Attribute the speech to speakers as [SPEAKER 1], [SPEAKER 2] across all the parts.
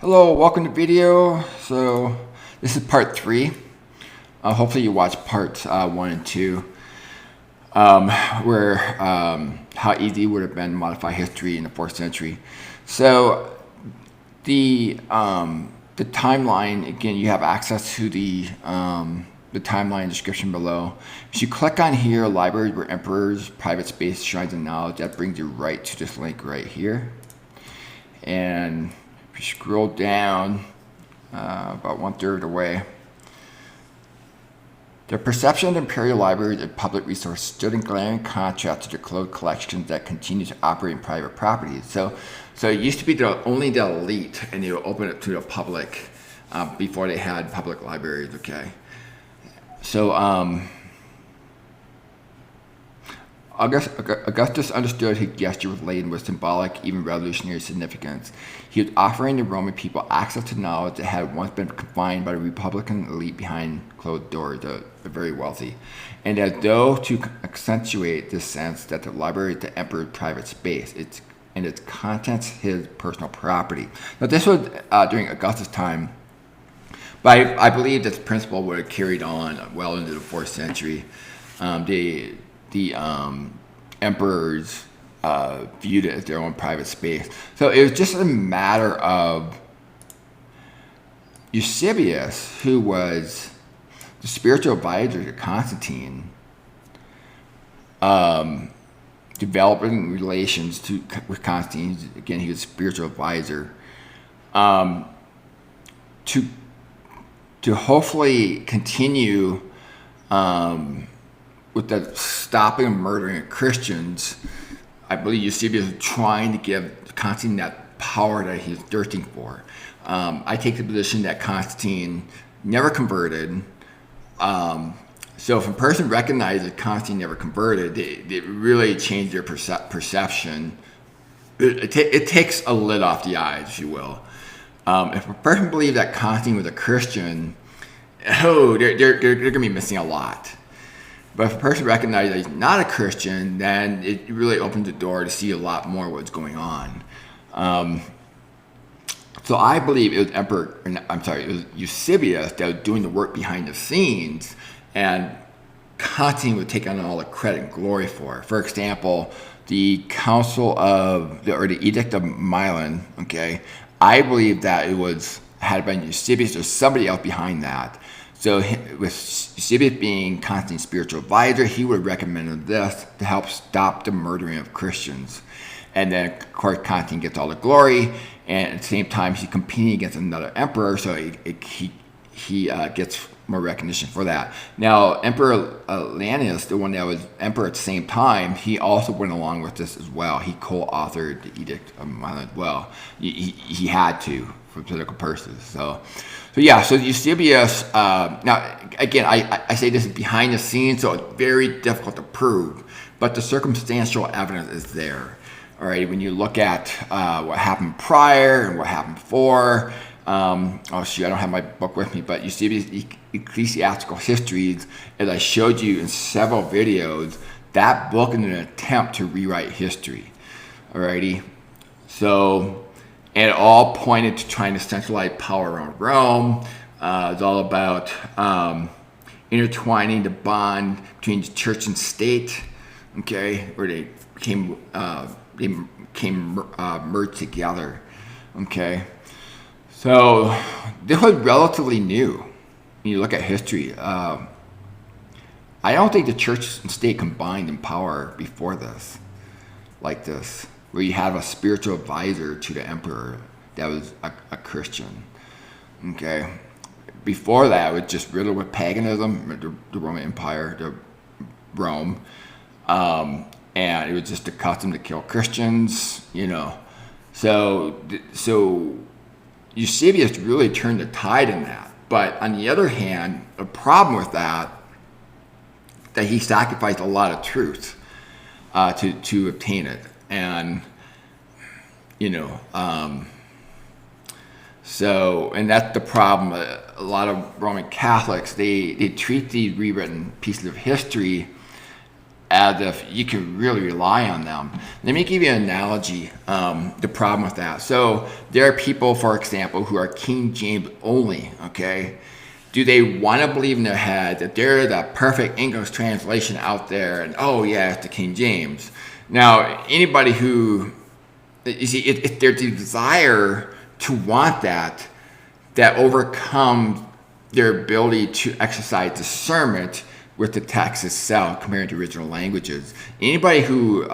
[SPEAKER 1] Hello, welcome to video. So this is part 3. Hopefully you watched parts 1 and 2, where how easy it would have been to modify history in the 4th century. So the timeline, again, you have access to the timeline description below. If you click on here, libraries where emperors, private space, shrines of knowledge, that brings you right to this link right here. And if you scroll down about 1/3 of the way, the perception of imperial libraries as public resource stood in glaring contrast to the closed collections that continue to operate in private properties. So it used to be only the elite, and they would open it to the public before they had public libraries. Okay, so Augustus understood his gesture was laden with symbolic, even revolutionary significance. He was offering the Roman people access to knowledge that had once been confined by the Republican elite behind closed doors, the very wealthy, and as though to accentuate this sense that the library is the emperor's private space, and its contents his personal property. Now this was during Augustus' time, but I believe this principle would have carried on well into the 4th century. The emperors viewed it as their own private space. So it was just a matter of Eusebius, who was the spiritual advisor to Constantine, developing relations with Constantine. Again, he was a spiritual advisor, to hopefully continue with the stopping and murdering of Christians. I believe Eusebius was trying to give Constantine that power that he's thirsting for. I take the position that Constantine never converted. So if a person recognizes Constantine never converted, they really change their perception. It takes a lid off the eyes, if you will. If a person believes that Constantine was a Christian, they're going to be missing a lot. But if a person recognizes that he's not a Christian, then it really opens the door to see a lot more of what's going on. So I believe it was Eusebius that was doing the work behind the scenes, and Constantine would take on all the credit and glory for it. For example, the the Edict of Milan. Okay, I believe that it had been Eusebius or somebody else behind that. So with Eusebius being Constantine's spiritual advisor, he would have recommended this to help stop the murdering of Christians. And then, of course, Constantine gets all the glory, and at the same time, he's competing against another emperor, so he gets more recognition for that. Now, Emperor Lannius, the one that was emperor at the same time, he also went along with this as well. He co-authored the Edict of Milan as well. He had to, for political purposes. So Eusebius, now again, I say this is behind the scenes, so it's very difficult to prove, but the circumstantial evidence is there. All right, when you look at what happened prior and what happened before, I don't have my book with me, but Eusebius' Ecclesiastical Histories, as I showed you in several videos, that book is an attempt to rewrite history. Alrighty, so. And it all pointed to trying to centralize power around Rome. It's all about intertwining the bond between church and state, okay, where they became merged together, okay. So this was relatively new when you look at history. I don't think the church and state combined in power before this, like this, where you have a spiritual advisor to the emperor that was a Christian. Okay, before that, it was just riddled with paganism, the Roman Empire, Rome, and it was just a custom to kill Christians, you know. So Eusebius really turned the tide in that. But on the other hand, a problem with that he sacrificed a lot of truth to obtain it. And, you know, and that's the problem. A lot of Roman Catholics, they treat these rewritten pieces of history as if you can really rely on them. Let me give you an analogy, the problem with that. So there are people, for example, who are King James only, okay? Do they want to believe in their head that they're the perfect English translation out there and, oh yeah, it's the King James? Now, anybody who, you see, it's their desire to want that overcomes their ability to exercise discernment with the text itself compared to original languages. Anybody who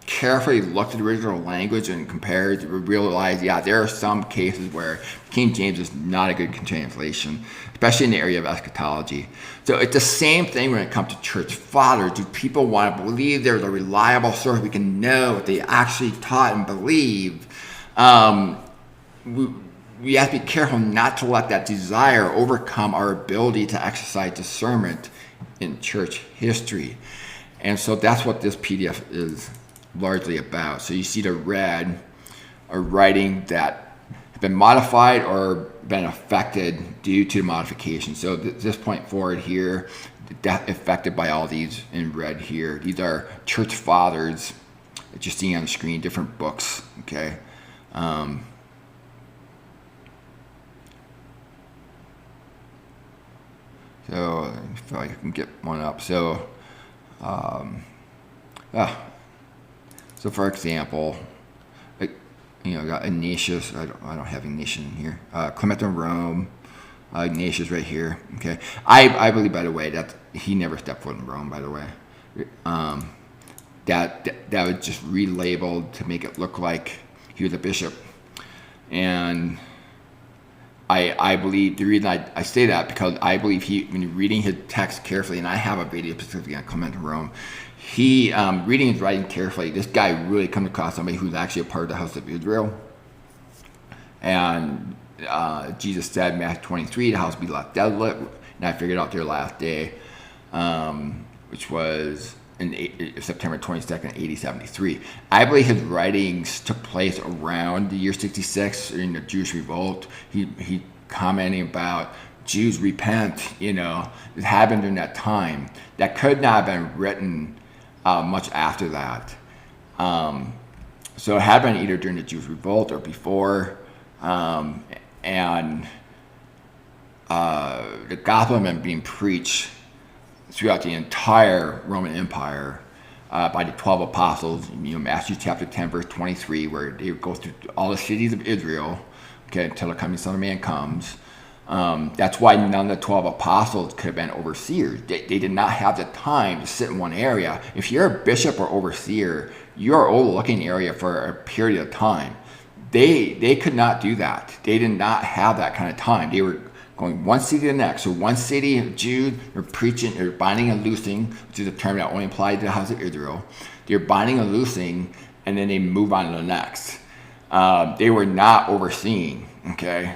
[SPEAKER 1] carefully looked at the original language and compared to realize, yeah, there are some cases where King James is not a good translation, especially in the area of eschatology. So it's the same thing when it comes to church fathers. Do people want to believe there's a reliable source we can know what they actually taught and believed? We have to be careful not to let that desire overcome our ability to exercise discernment in church history. And so that's what this PDF is largely about. So you see the red are writing that have been modified or been affected due to modification. So this point forward here, affected by all these in red here. These are church fathers that you're seeing on the screen, different books, okay? So I feel like I can get one up. So, so for example, got Ignatius. I don't have Ignatius in here. Clement of Rome. Ignatius right here. Okay. I believe, by the way, that he never stepped foot in Rome. By the way, that was just relabeled to make it look like he was a bishop, and I believe the reason I say that because I believe when you're reading his text carefully, and I have a video specifically on Clement of Rome, he reading his writing carefully, this guy really comes across somebody who's actually a part of the house of Israel. And Jesus said, Matthew 23, the house will be left desolate, and I figured out their last day, which was in September 22nd, 8073. I believe his writings took place around the year 66 during the Jewish revolt. He commenting about Jews repent, it happened during that time. That could not have been written much after that. So it had been either during the Jewish revolt or before. And the gospel had been being preached throughout the entire Roman Empire by the 12 apostles. Matthew chapter 10, verse 23, where they go through all the cities of Israel, okay, until the coming Son of Man comes. That's why none of the 12 apostles could have been overseers. They did not have the time to sit in one area. If you're a bishop or overseer, you're overlooking an area for a period of time. They could not do that. They did not have that kind of time. They were going one city to the next. So one city of Jews, they're preaching, they're binding and loosing, which is a term that only applied to the house of Israel. They're binding and loosing, and then they move on to the next. They were not overseeing, okay?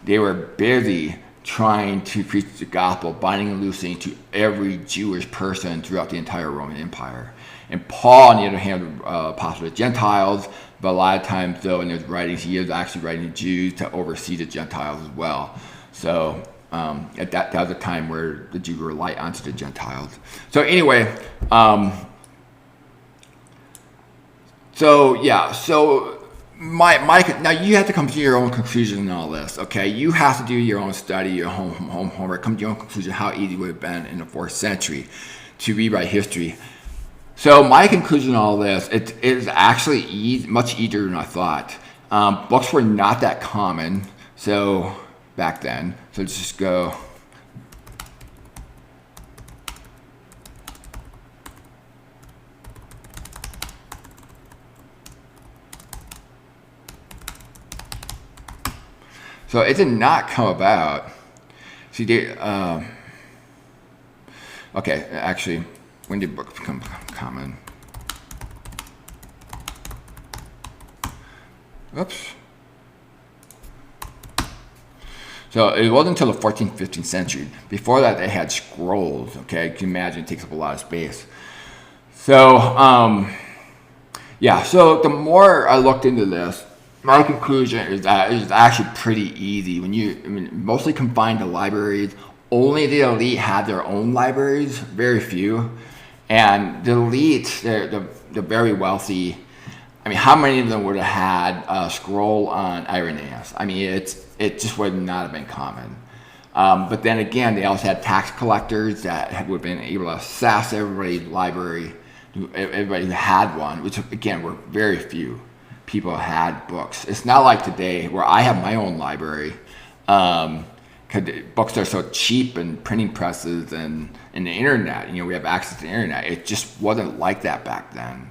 [SPEAKER 1] They were busy trying to preach the gospel, binding and loosing to every Jewish person throughout the entire Roman Empire. And Paul, on the other hand, apostle to Gentiles, but a lot of times, though, in his writings, he is actually writing to Jews to oversee the Gentiles as well. So at that was a time where the Jews were light onto the Gentiles. So anyway, now you have to come to your own conclusion in all this, okay? You have to do your own study, your home homework, come to your own conclusion how easy it would have been in the 4th century to rewrite history. So my conclusion in all this, it is actually much easier than I thought. Books were not that common, so back then. So let's just go. So it did not come about. See, okay, actually, when did books become common? Oops. So it wasn't until the 14th, 15th century. Before that, they had scrolls, okay? You can imagine it takes up a lot of space. So, so the more I looked into this, my conclusion is that it's actually pretty easy. Mostly confined to libraries. Only the elite had their own libraries, very few. And the elite, the very wealthy, I mean, how many of them would have had a scroll on Irenaeus? I mean, it just would not have been common. But then again, they also had tax collectors that would have been able to assess everybody's library, everybody who had one, which again were very few people who had books. It's not like today where I have my own library. Because books are so cheap and printing presses and the internet, we have access to the internet. It just wasn't like that back then.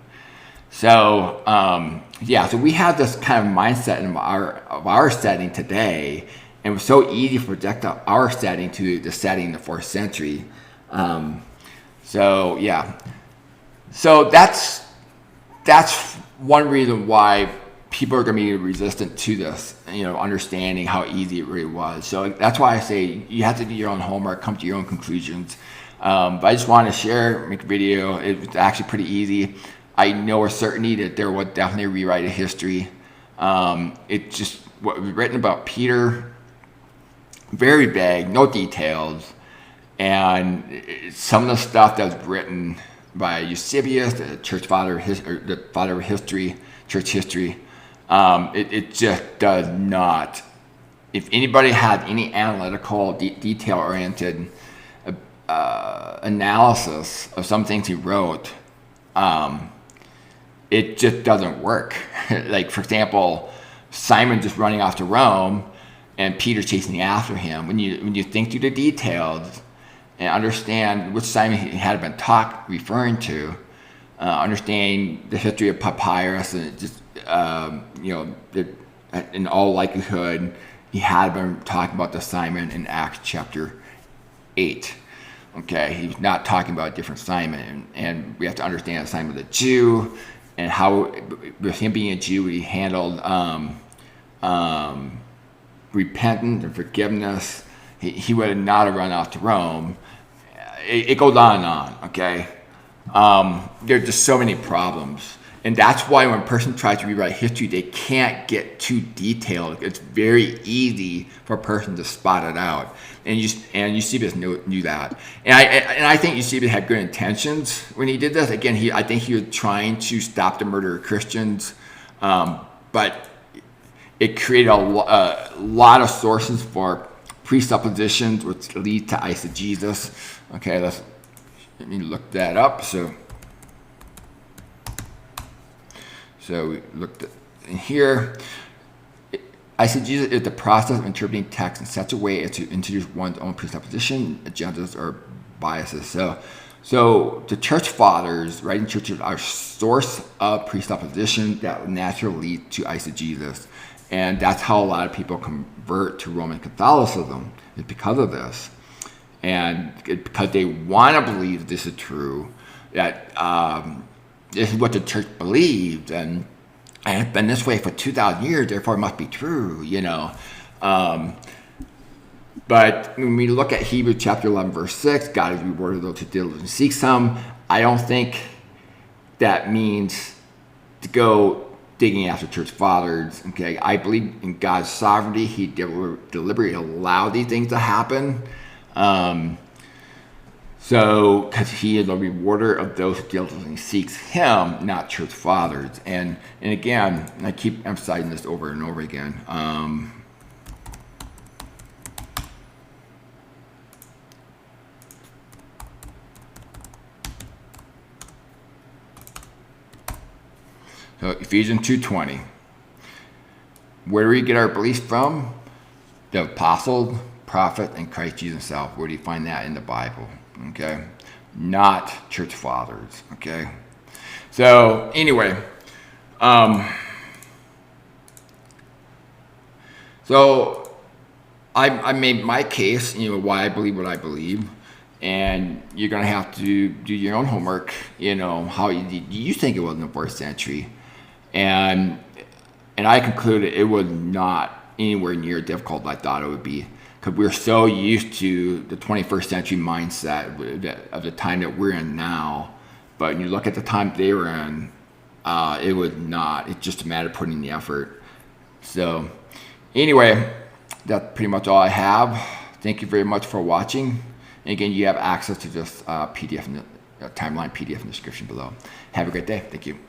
[SPEAKER 1] So so we have this kind of mindset of our setting today, and it was so easy to project our setting to the setting in the 4th century. So that's one reason why people are going to be resistant to this, understanding how easy it really was. So that's why I say you have to do your own homework, come to your own conclusions. But I just want to share, make a video. It's actually pretty easy. I know with certainty that there will definitely rewrite a history. It just, what was written about Peter, very vague, no details. And some of the stuff that was written by Eusebius, the church father, the father of history, church history, it just does not. If anybody had any analytical, detail-oriented analysis of some things he wrote, it just doesn't work. Like, for example, Simon just running off to Rome and Peter chasing after him. When you think through the details and understand which Simon he had been referring to, understanding the history of papyrus, and just in all likelihood, he had been talking about the Simon in Acts chapter 8. Okay, he was not talking about a different Simon, and we have to understand that Simon was a Jew, and how, with him being a Jew, he handled repentance and forgiveness. He would not have run off to Rome. It goes on and on. Okay, there's just so many problems. And that's why when a person tries to rewrite history, they can't get too detailed. It's very easy for a person to spot it out. And Eusebius knew that. And I think Eusebius had good intentions when he did this. Again, I think he was trying to stop the murder of Christians. But it created a lot of sources for presuppositions, which lead to eisegesis. Okay, let me look that up. So we looked at in here. Eisegesis is the process of interpreting text in such a way as to introduce one's own presupposition, agendas, or biases. So the church fathers, writing churches, are source of presupposition that would naturally lead to eisegesis. And that's how a lot of people convert to Roman Catholicism, is because of this. And because they want to believe this is true, that this is what the church believed, and it's been this way for 2,000 years, therefore it must be true, But when we look at Hebrews chapter 11, verse 6, God is rewarded those who diligently seek Him. I don't think that means to go digging after church fathers. Okay, I believe in God's sovereignty. He deliberately allowed these things to happen. So, because He is a rewarder of those who diligently seeks Him, not church fathers. And again, I keep emphasizing this over and over again. So Ephesians 2:20. Where do we get our beliefs from? The apostle, prophet, and Christ Jesus Himself. Where do you find that in the Bible? Okay, not church fathers. Okay, so anyway, so I made my case, why I believe what I believe, and you're gonna have to do your own homework. How do you think it was in the 4th century, and I concluded it was not anywhere near difficult as I thought it would be. Because we're so used to the 21st century mindset of the time that we're in now. But when you look at the time they were in, it was not. It's just a matter of putting in the effort. So anyway, that's pretty much all I have. Thank you very much for watching. And again, you have access to this PDF timeline PDF in the description below. Have a great day. Thank you.